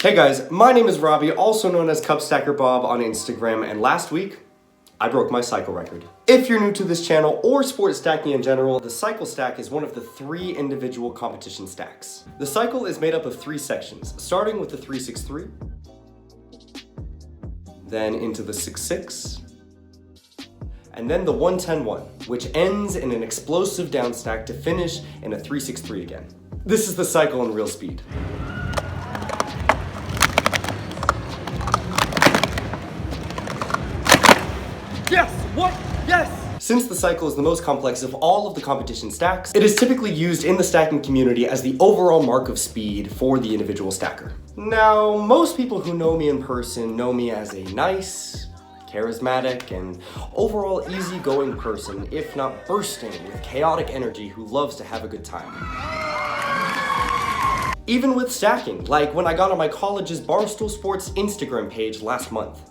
Hey guys, my name is Robbie, also known as Cup Stacker Bob on Instagram, and last week, I broke my cycle record. If you're new to this channel or sports stacking in general, the cycle stack is one of the 3 individual competition stacks. The cycle is made up of 3 sections, starting with the 363, then into the 66, and then the 110-1, which ends in an explosive down stack to finish in a 363 again. This is the cycle in real speed. Yes! What? Yes! Since the cycle is the most complex of all of the competition stacks, it is typically used in the stacking community as the overall mark of speed for the individual stacker. Now, most people who know me in person know me as a nice, charismatic, and overall easygoing person, if not bursting with chaotic energy who loves to have a good time. Even with stacking, like when I got on my college's Barstool Sports Instagram page last month.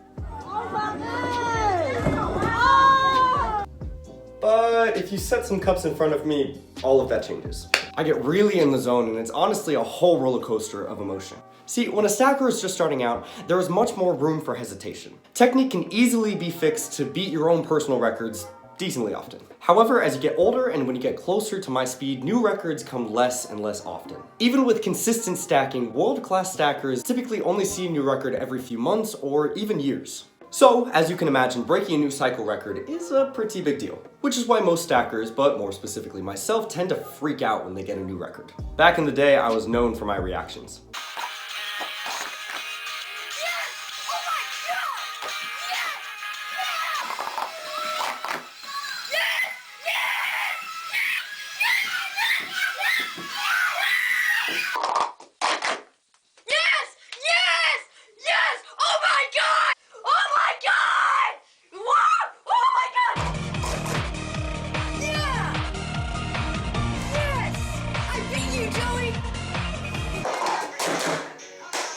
But if you set some cups in front of me, all of that changes. I get really in the zone, and it's honestly a whole roller coaster of emotion. See, when a stacker is just starting out, there is much more room for hesitation. Technique can easily be fixed to beat your own personal records decently often. However, as you get older and when you get closer to my speed, new records come less and less often. Even with consistent stacking, world-class stackers typically only see a new record every few months or even years. So, as you can imagine, breaking a new cycle record is a pretty big deal, which is why most stackers, but more specifically myself, tend to freak out when they get a new record. Back in the day, I was known for my reactions.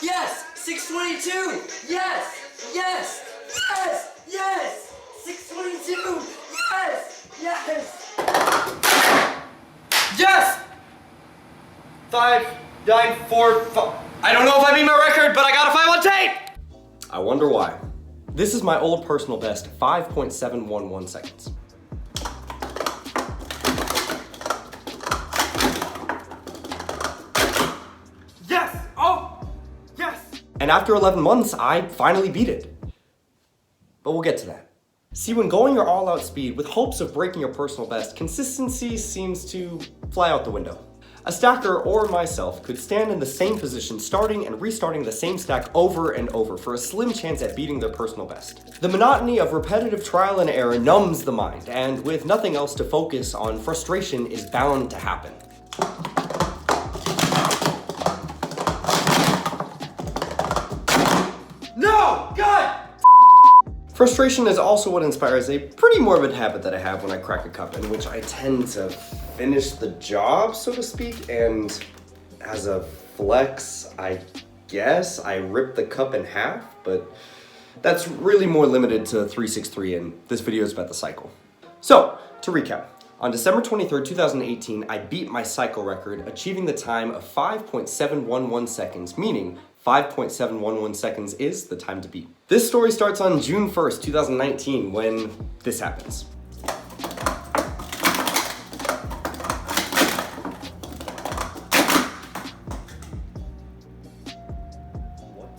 Yes! 622! Yes! Yes! Yes! Yes! 622! Yes! Yes! Yes! 5, 9, 4, 5. I don't know if I beat my record, but I got a 5 on tape! I wonder why. This is my old personal best, 5.711 seconds. Yes! Oh! Yes! And after 11 months, I finally beat it. But we'll get to that. See, when going your all-out speed with hopes of breaking your personal best, consistency seems to fly out the window. A stacker or myself could stand in the same position, starting and restarting the same stack over and over for a slim chance at beating their personal best. The monotony of repetitive trial and error numbs the mind, and with nothing else to focus on, frustration is bound to happen. No! God! Frustration is also what inspires a pretty morbid habit that I have when I crack a cup, in which I tend to finish the job, so to speak, and as a flex, I guess, I rip the cup in half, but that's really more limited to 363, and this video is about the cycle. So, to recap, on December 23rd, 2018, I beat my cycle record, achieving the time of 5.711 seconds, meaning 5.711 seconds is the time to beat. This story starts on June 1st, 2019, when this happens. What?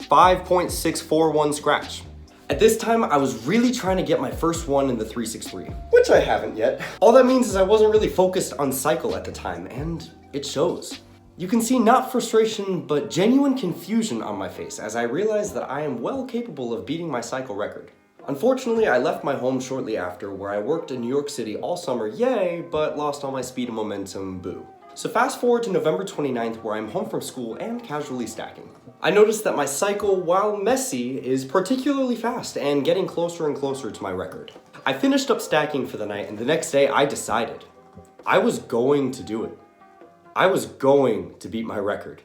5.641 scratch. At this time, I was really trying to get my first one in the 363, which I haven't yet. All that means is I wasn't really focused on cycle at the time, and it shows. You can see not frustration, but genuine confusion on my face as I realize that I am well capable of beating my cycle record. Unfortunately, I left my home shortly after, where I worked in New York City all summer, yay, but lost all my speed and momentum, boo. So fast forward to November 29th, where I'm home from school and casually stacking. I noticed that my cycle, while messy, is particularly fast and getting closer and closer to my record. I finished up stacking for the night, and the next day I decided I was going to do it. I was going to beat my record.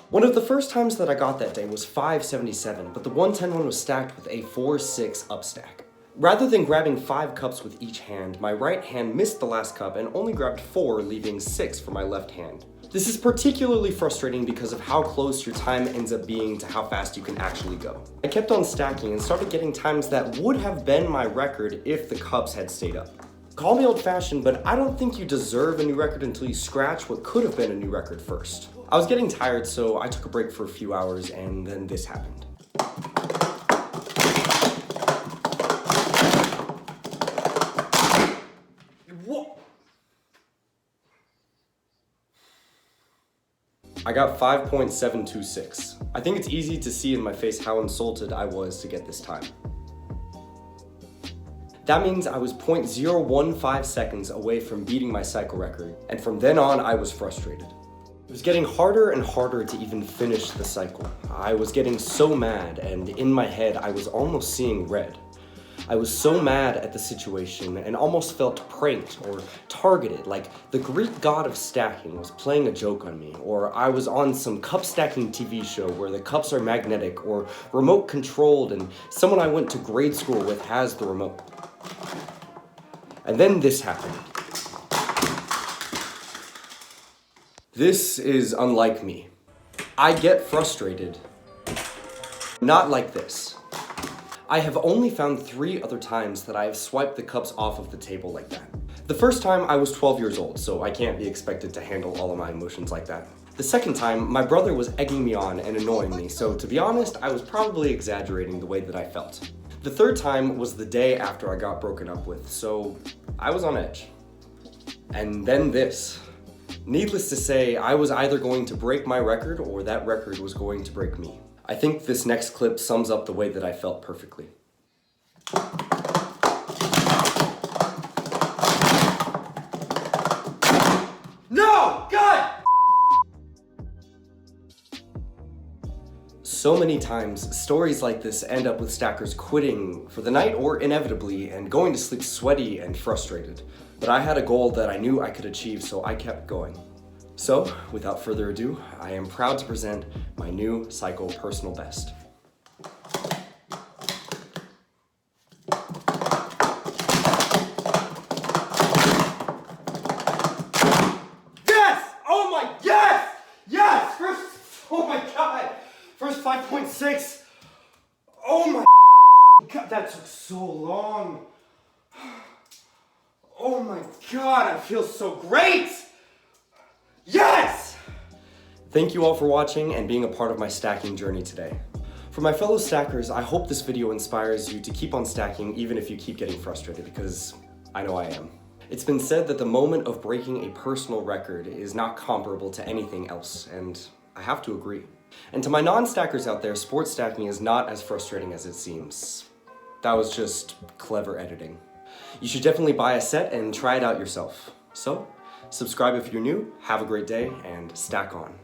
One of the first times that I got that day was 577, but the 110 was stacked with a 4-6 upstack. Rather than grabbing 5 cups with each hand, my right hand missed the last cup and only grabbed 4, leaving 6 for my left hand. This is particularly frustrating because of how close your time ends up being to how fast you can actually go. I kept on stacking and started getting times that would have been my record if the cups had stayed up. Call me old-fashioned, but I don't think you deserve a new record until you scratch what could have been a new record first. I was getting tired, so I took a break for a few hours, and then this happened. What? I got 5.726. I think it's easy to see in my face how insulted I was to get this time. That means I was 0.015 seconds away from beating my cycle record, and from then on I was frustrated. It was getting harder and harder to even finish the cycle. I was getting so mad, and in my head I was almost seeing red. I was so mad at the situation and almost felt pranked or targeted, like the Greek god of stacking was playing a joke on me, or I was on some cup stacking TV show where the cups are magnetic or remote controlled and someone I went to grade school with has the remote. And then this happened. This is unlike me. I get frustrated. Not like this. I have only found 3 other times that I have swiped the cups off of the table like that. The first time I was 12 years old, so I can't be expected to handle all of my emotions like that. The second time, my brother was egging me on and annoying me, so to be honest, I was probably exaggerating the way that I felt. The third time was the day after I got broken up with, so I was on edge. And then this. Needless to say, I was either going to break my record or that record was going to break me. I think this next clip sums up the way that I felt perfectly. No! God! So many times, stories like this end up with stackers quitting for the night or inevitably and going to sleep sweaty and frustrated. But I had a goal that I knew I could achieve, so I kept going. So, without further ado, I am proud to present my new cycle personal best. Yes! Oh my, yes! Yes! Oh my God! First 5.6. Oh my God, that took so long. Oh my God, I feel so great! Yes! Thank you all for watching and being a part of my stacking journey today. For my fellow stackers, I hope this video inspires you to keep on stacking even if you keep getting frustrated, because I know I am. It's been said that the moment of breaking a personal record is not comparable to anything else, and I have to agree. And to my non-stackers out there, sports stacking is not as frustrating as it seems. That was just clever editing. You should definitely buy a set and try it out yourself. So, subscribe if you're new, have a great day, and stack on.